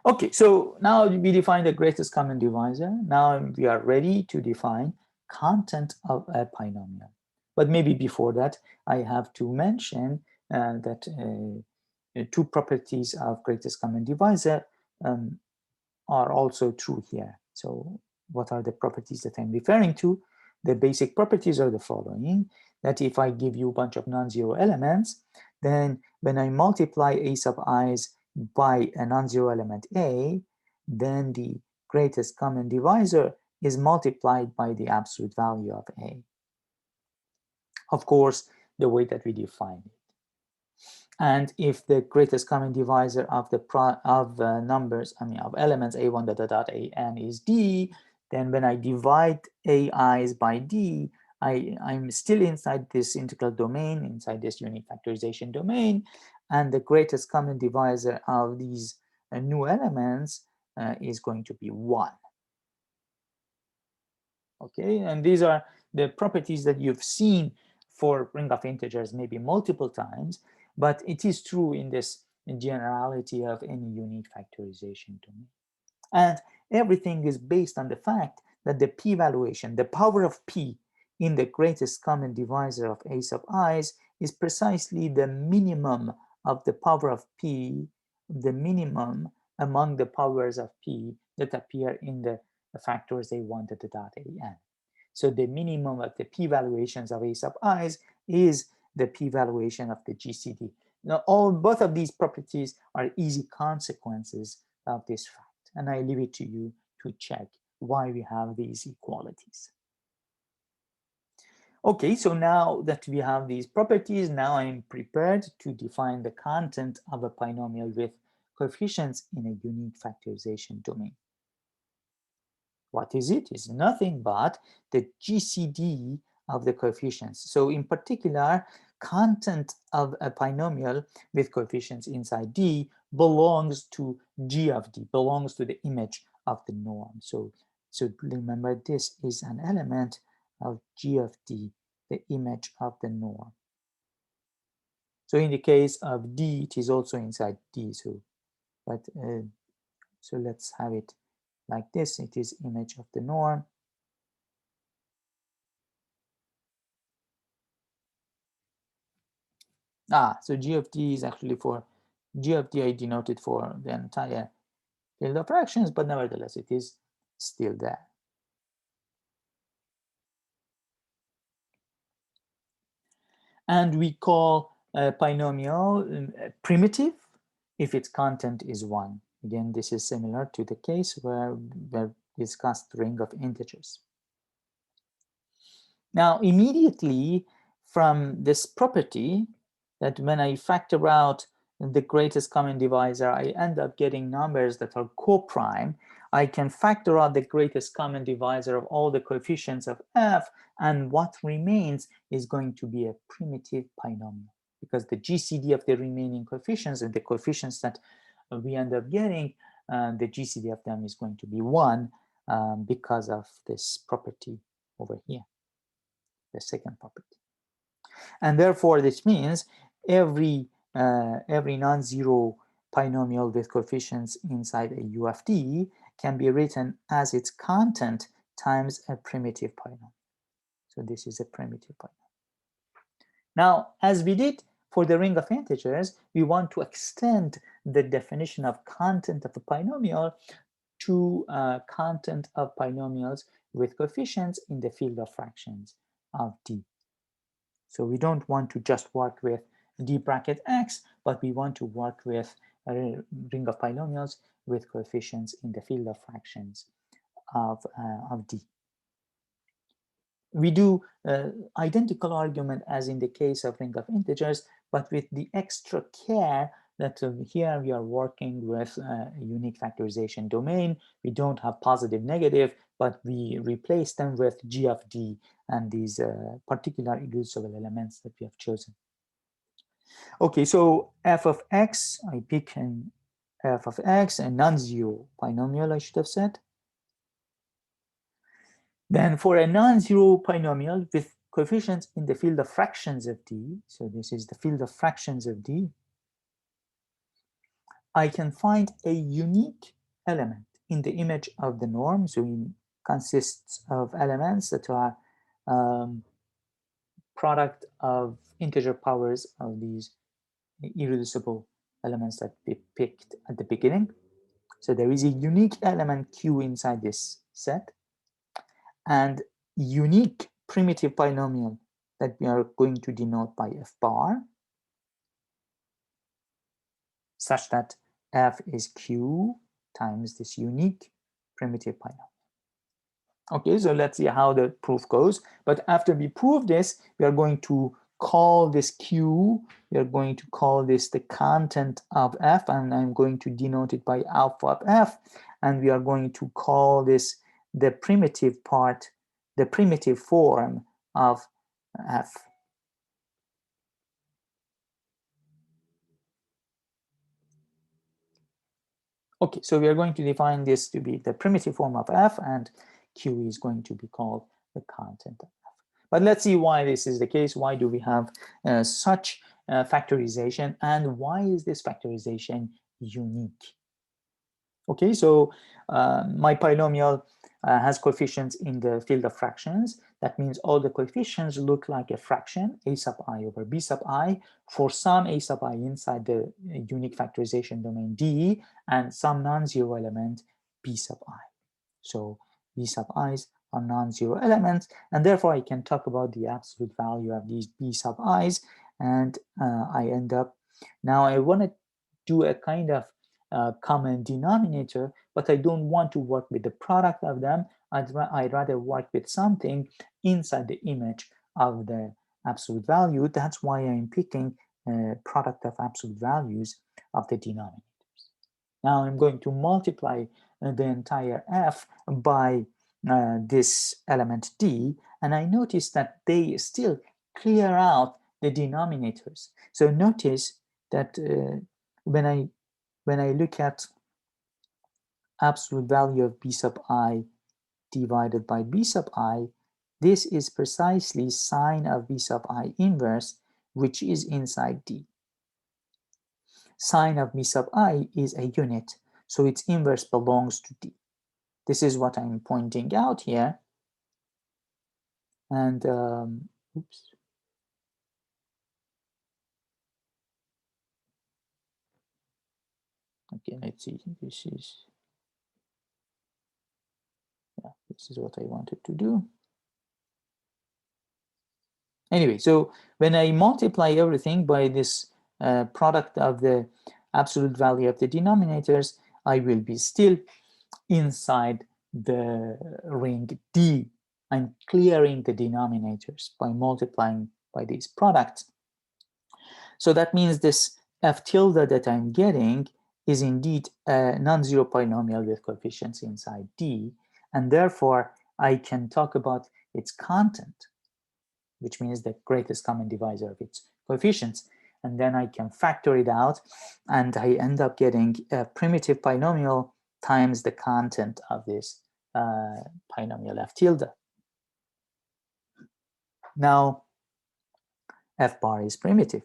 Okay, so now we define the greatest common divisor. Now we are ready to define content of a polynomial. But maybe before that, I have to mention that two properties of greatest common divisor are also true here. So what are the properties that I'm referring to? The basic properties are the following, that if I give you a bunch of non-zero elements, then when I multiply a sub i's by a non-zero element A, then the greatest common divisor is multiplied by the absolute value of A. Of course, the way that we define it. And if the greatest common divisor of the numbers, I mean of elements a1 dot dot dot an is D, then when I divide ai's by D, I'm still inside this integral domain, inside this unique factorization domain, and the greatest common divisor of these new elements is going to be 1. Okay, and these are the properties that you've seen for ring of integers maybe multiple times, but it is true in this generality of any unique factorization domain. And everything is based on the fact that the p-valuation, the power of p in the greatest common divisor of a sub i's, is precisely the minimum of the power of p, the minimum among the powers of p that appear in the factors a1 to the dot an. So the minimum of the p-valuations of a sub i's is the p-valuation of the GCD. Now, both of these properties are easy consequences of this fact, and I leave it to you to check why we have these equalities. Okay, so now that we have these properties, now I'm prepared to define the content of a polynomial with coefficients in a unique factorization domain. What is it? It's nothing but the GCD of the coefficients. So in particular, content of a polynomial with coefficients inside D belongs to G of D, belongs to the image of the norm. So remember, this is an element of G of D, the image of the norm. So in the case of D, it is also inside D. So let's have it like this. It is image of the norm. So G of D is actually for G of D I denoted for the entire field of fractions, but nevertheless it is still there. And we call a polynomial primitive if its content is 1. Again, this is similar to the case where we discussed ring of integers. Now, immediately from this property, that when I factor out the greatest common divisor, I end up getting numbers that are co-prime. I can factor out the greatest common divisor of all the coefficients of f, and what remains is going to be a primitive polynomial, because the GCD of the remaining coefficients and the coefficients that we end up getting, the GCD of them is going to be 1 because of this property over here, the second property. And therefore, this means every non-zero polynomial with coefficients inside a UFD can be written as its content times a primitive polynomial. So this is a primitive polynomial. Now, as we did for the ring of integers, we want to extend the definition of content of a polynomial to content of polynomials with coefficients in the field of fractions of D. So we don't want to just work with D bracket X, but we want to work with a ring of polynomials with coefficients in the field of fractions of D. We do identical argument as in the case of ring of integers, but with the extra care that here we are working with a unique factorization domain. We don't have positive, negative, but we replace them with G of D and these particular irreducible elements that we have chosen. Okay, so f of x, I pick an f of x, a non-zero polynomial, I should have said. Then for a non-zero polynomial with coefficients in the field of fractions of D, so this is the field of fractions of D, I can find a unique element in the image of the norm. So it consists of elements that are product of integer powers of these irreducible elements that we picked at the beginning. So there is a unique element Q inside this set, and unique primitive polynomial that we are going to denote by f bar, such that f is q times this unique primitive polynomial. Okay, so let's see how the proof goes. But after we prove this, we are going to call this q, we are going to call this the content of f, and I'm going to denote it by alpha of f, and we are going to call this the primitive part, the primitive form of f. Okay, so we are going to define this to be the primitive form of f, and q is going to be called the content of f. But let's see why this is the case. Why do we have such factorization, and why is this factorization unique? Okay, so my polynomial has coefficients in the field of fractions. That means all the coefficients look like a fraction, a sub I over b sub I, for some a sub I inside the unique factorization domain D, and some non-zero element b sub I. So b sub i's are non-zero elements, and therefore I can talk about the absolute value of these b sub i's, and I end up, now I want to do a kind of common denominator, but I don't want to work with the product of them. I'd rather work with something inside the image of the absolute value. That's why I'm picking product of absolute values of the denominators. Now I'm going to multiply the entire f by this element d, and I notice that they still clear out the denominators. So notice that when I look at absolute value of b sub I divided by b sub I, this is precisely sine of b sub I inverse, which is inside D. Sine of b sub I is a unit, so its inverse belongs to D. This is what I'm pointing out here. And oops. Okay, let's see. This is what I wanted to do. Anyway, so when I multiply everything by this product of the absolute value of the denominators, I will be still inside the ring D. I'm clearing the denominators by multiplying by these products. So that means this f tilde that I'm getting is indeed a non-zero polynomial with coefficients inside D, and therefore I can talk about its content, which means the greatest common divisor of its coefficients, and then I can factor it out, and I end up getting a primitive polynomial times the content of this polynomial f tilde. Now, f bar is primitive.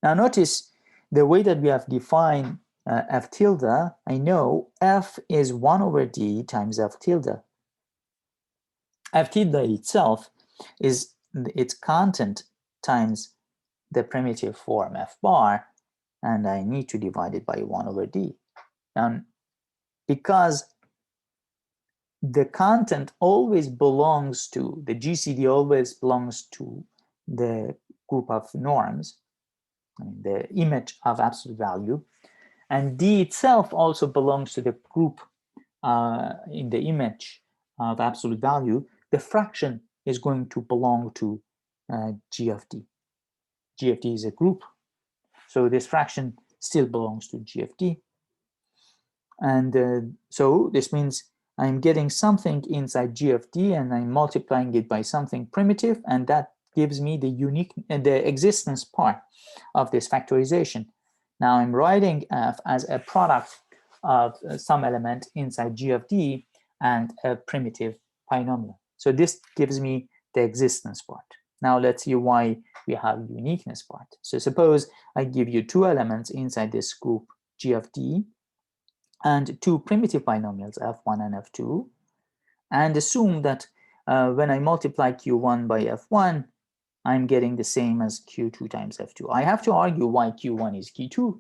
Now notice the way that we have defined f tilde, I know f is 1 over d times f tilde. F tilde itself is its content times the primitive form f bar, and I need to divide it by 1 over d. Now, because the content always belongs to, the GCD always belongs to the group of norms, I mean, the image of absolute value, and D itself also belongs to the group in the image of absolute value, the fraction is going to belong to G of D. G of D is a group, so this fraction still belongs to G of D. And so this means I'm getting something inside G of D, and I'm multiplying it by something primitive, and that gives me the the existence part of this factorization. Now I'm writing f as a product of some element inside G of D and a primitive polynomial. So this gives me the existence part. Now let's see why we have uniqueness part. So suppose I give you two elements inside this group G of D and two primitive polynomials f1 and f2, and assume that when I multiply q1 by f1, I'm getting the same as q2 times f2. I have to argue why q1 is q2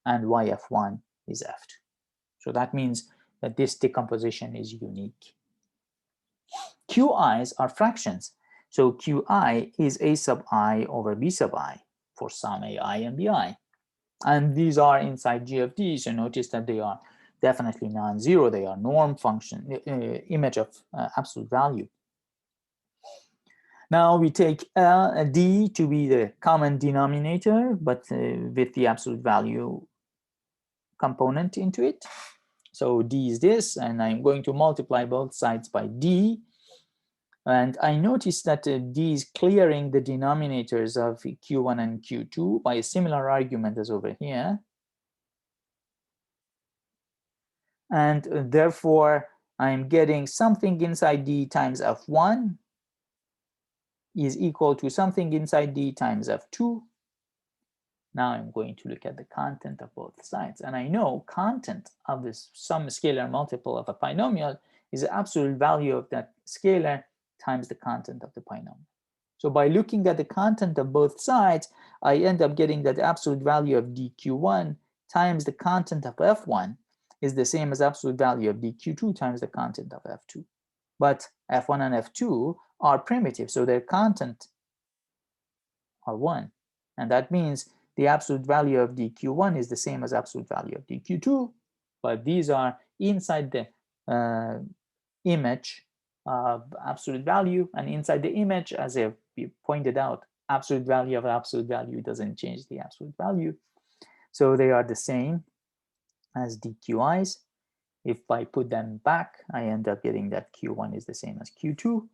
and why f1 is f2. So that means that this decomposition is unique. Qi's are fractions. So qi is a sub I over b sub I for some ai and bi. And these are inside G of D, so notice that they are definitely non-zero. They are norm function, image of absolute value. Now we take D to be the common denominator, but with the absolute value component into it. So D is this, and I'm going to multiply both sides by D. And I notice that D is clearing the denominators of Q1 and Q2 by a similar argument as over here. and therefore I'm getting something inside D times F1 is equal to something inside D times F2. Now I'm going to look at the content of both sides, and I know content of this some scalar multiple of a binomial is the absolute value of that scalar times the content of the binomial. So by looking at the content of both sides, I end up getting that the absolute value of dq1 times the content of f1 is the same as absolute value of dq2 times the content of f2. But f1 and f2 are primitive, so their content are 1. And that means the absolute value of dq1 is the same as absolute value of dq2, but these are inside the image of absolute value, and inside the image, as I've pointed out, absolute value of absolute value doesn't change the absolute value. So they are the same as dqi's. If I put them back, I end up getting that q1 is the same as q2,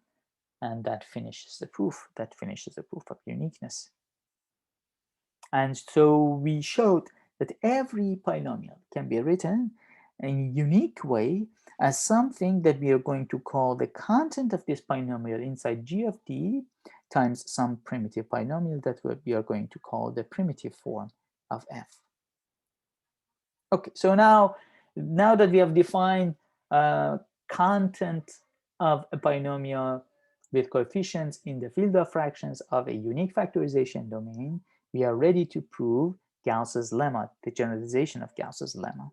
and that finishes the proof. That finishes the proof of uniqueness. And so we showed that every polynomial can be written in a unique way as something that we are going to call the content of this polynomial inside g of d times some primitive polynomial that we are going to call the primitive form of f. Okay, so now that we have defined content of a polynomial with coefficients in the field of fractions of a unique factorization domain, we are ready to prove Gauss's lemma, the generalization of Gauss's lemma.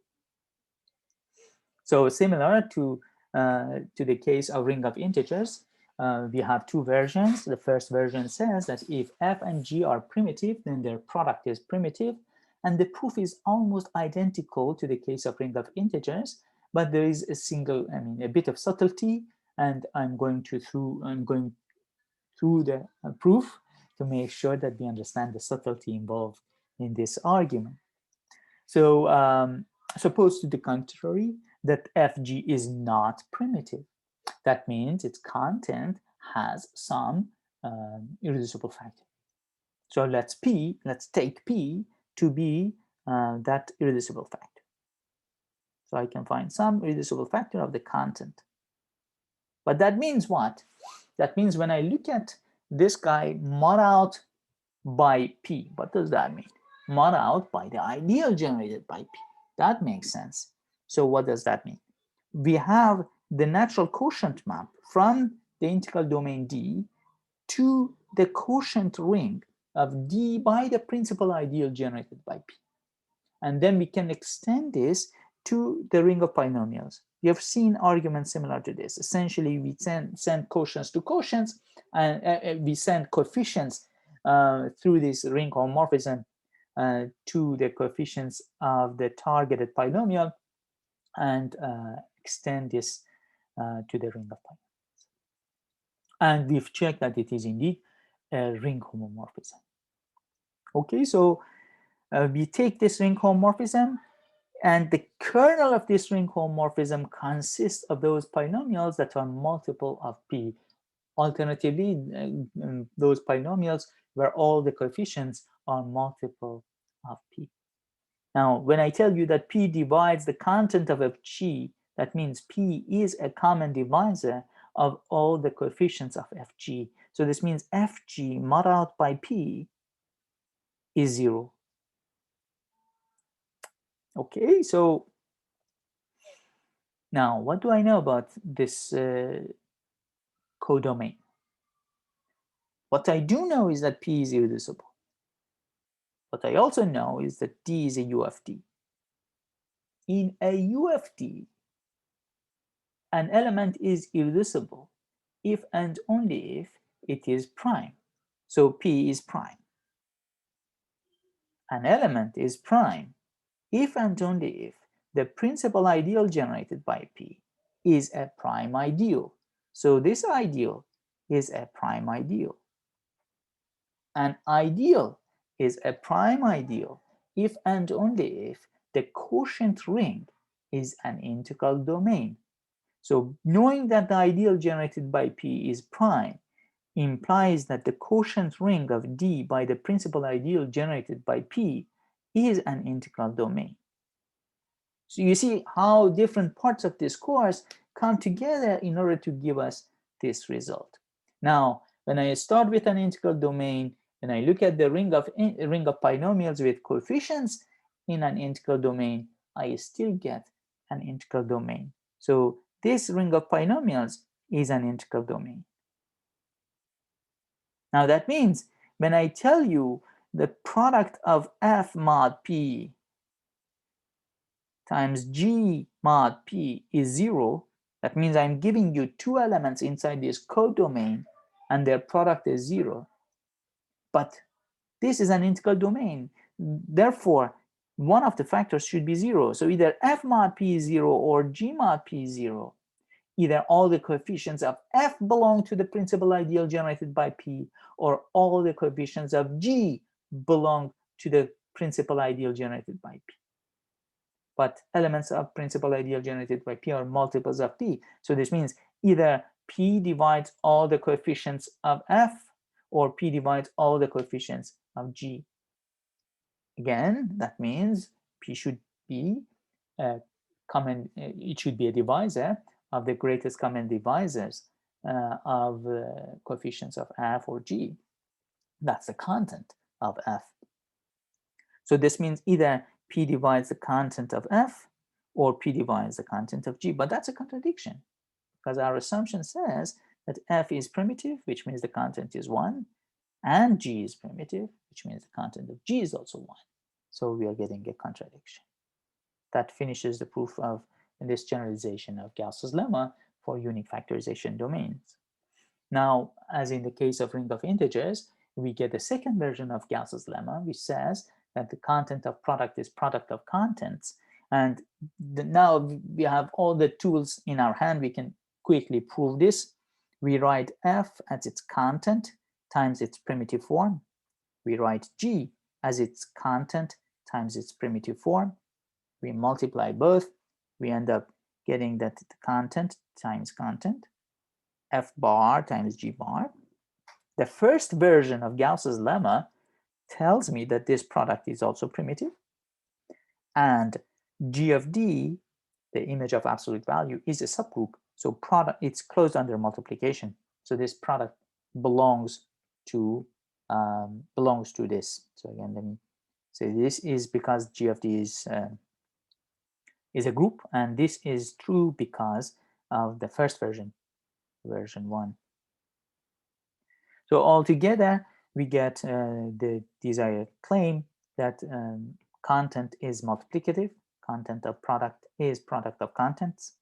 So similar to the case of ring of integers, we have two versions. The first version says that if f and g are primitive, then their product is primitive, and the proof is almost identical to the case of ring of integers, but there is a bit of subtlety, and I'm going through the proof to make sure that we understand the subtlety involved in this argument. So suppose to the contrary that fg is not primitive. That means its content has some irreducible factor. So let's take p to be that irreducible factor. So I can find some irreducible factor of the content. But that means what? That means when I look at this guy mod out by p, what does that mean? Mod out by the ideal generated by p. That makes sense. So what does that mean? We have the natural quotient map from the integral domain D to the quotient ring of D by the principal ideal generated by P. And then we can extend this to the ring of polynomials. We have seen arguments similar to this. Essentially, we send quotients to quotients, and we send coefficients through this ring homomorphism to the coefficients of the targeted polynomial, and extend this to the ring of polynomials. And we've checked that it is indeed a ring homomorphism. Okay, so we take this ring homomorphism, and the kernel of this ring homomorphism consists of those polynomials that are multiple of p. Alternatively, those polynomials where all the coefficients are multiple of p. Now, when I tell you that p divides the content of fg, that means p is a common divisor of all the coefficients of fg. So this means fg mod out by p is 0. Okay, so now what do I know about this codomain? What I do know is that p is irreducible. What I also know is that D is a UFD. In a UFD, an element is irreducible if and only if it is prime. So P is prime. An element is prime if and only if the principal ideal generated by P is a prime ideal. So this ideal is a prime ideal. An ideal is a prime ideal if and only if the quotient ring is an integral domain. So knowing that the ideal generated by P is prime implies that the quotient ring of D by the principal ideal generated by P is an integral domain. So you see how different parts of this course come together in order to give us this result. Now, when I start with an integral domain and I look at the ring of polynomials with coefficients in an integral domain, I still get an integral domain. So this ring of polynomials is an integral domain. Now that means when I tell you the product of f mod p times g mod p is 0, that means I'm giving you two elements inside this codomain and their product is 0. But this is an integral domain. Therefore, one of the factors should be 0. So either f mod p is 0 or g mod p is 0. Either all the coefficients of f belong to the principal ideal generated by p, or all the coefficients of g belong to the principal ideal generated by p. But elements of principal ideal generated by p are multiples of p. So this means either p divides all the coefficients of f, or p divides all the coefficients of g. Again, that means p should be a common, it should be a divisor of the greatest common divisors of coefficients of f or g. That's the content of f. So this means either p divides the content of f or p divides the content of g, but that's a contradiction because our assumption says that f is primitive, which means the content is 1, and g is primitive, which means the content of g is also 1. So we are getting a contradiction. That finishes the proof of this generalization of Gauss's lemma for unique factorization domains. Now, as in the case of ring of integers, we get the second version of Gauss's lemma, which says that the content of product is product of contents. And now we have all the tools in our hand. We can quickly prove this. We write f as its content times its primitive form. We write g as its content times its primitive form. We multiply both. We end up getting that the content times content, f bar times g bar. The first version of Gauss's lemma tells me that this product is also primitive, and g of d, the image of absolute value, is a subgroup. So product, it's closed under multiplication. So this product belongs to this. So again, let me say this is because g of d is a group, and this is true because of the first version, version 1. So altogether, we get the desired claim that content is multiplicative, content of product is product of contents.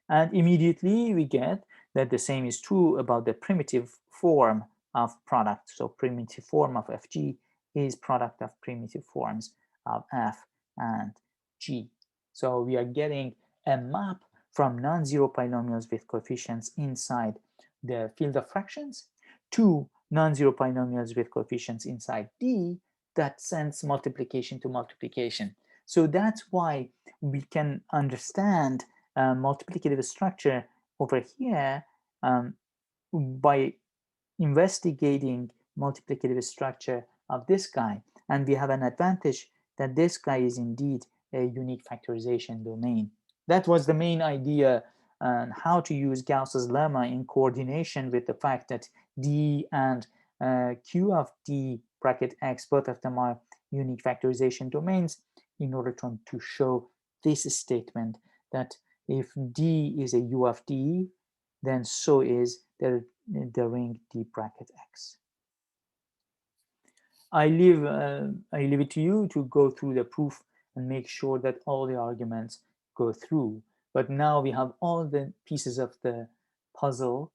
And immediately we get that the same is true about the primitive form of product. So primitive form of fg is product of primitive forms of f and g. So we are getting a map from non-zero polynomials with coefficients inside the field of fractions to non-zero polynomials with coefficients inside D that sends multiplication to multiplication. So that's why we can understand multiplicative structure over here by investigating multiplicative structure of this guy. And we have an advantage that this guy is indeed a unique factorization domain. That was the main idea on how to use Gauss's lemma in coordination with the fact that D and Q of D bracket X, both of them are unique factorization domains, in order to show this statement that if D is a U of D, then so is the ring D bracket X. I leave it to you to go through the proof and make sure that all the arguments go through. But now we have all the pieces of the puzzle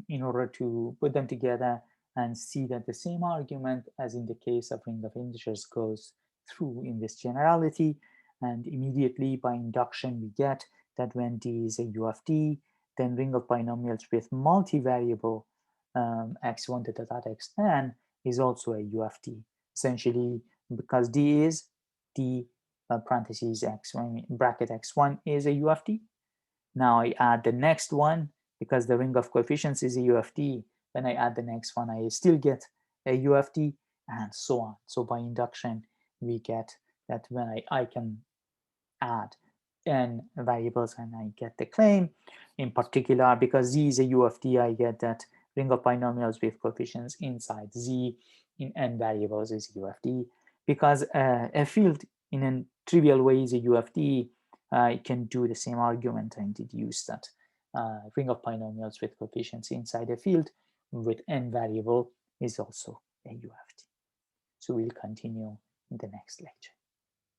in order to put them together and see that the same argument as in the case of ring of integers goes through in this generality. And immediately by induction, we get that when D is a U of D, then ring of binomials with multivariable x1 theta dot xn is also a U of D. Essentially, because D is D parentheses x1 bracket x1 is a U of D. Now I add the next one because the ring of coefficients is a U of D. Then I add the next one, I still get a U of D, and so on. So by induction, we get that when I can add n variables and I get the claim. In particular, because Z is a UFD, I get that ring of binomials with coefficients inside Z in n variables is UFD. Because a field in a trivial way is a UFD, I can do the same argument and deduce that ring of binomials with coefficients inside a field with n variable is also a UFD. So we'll continue in the next lecture.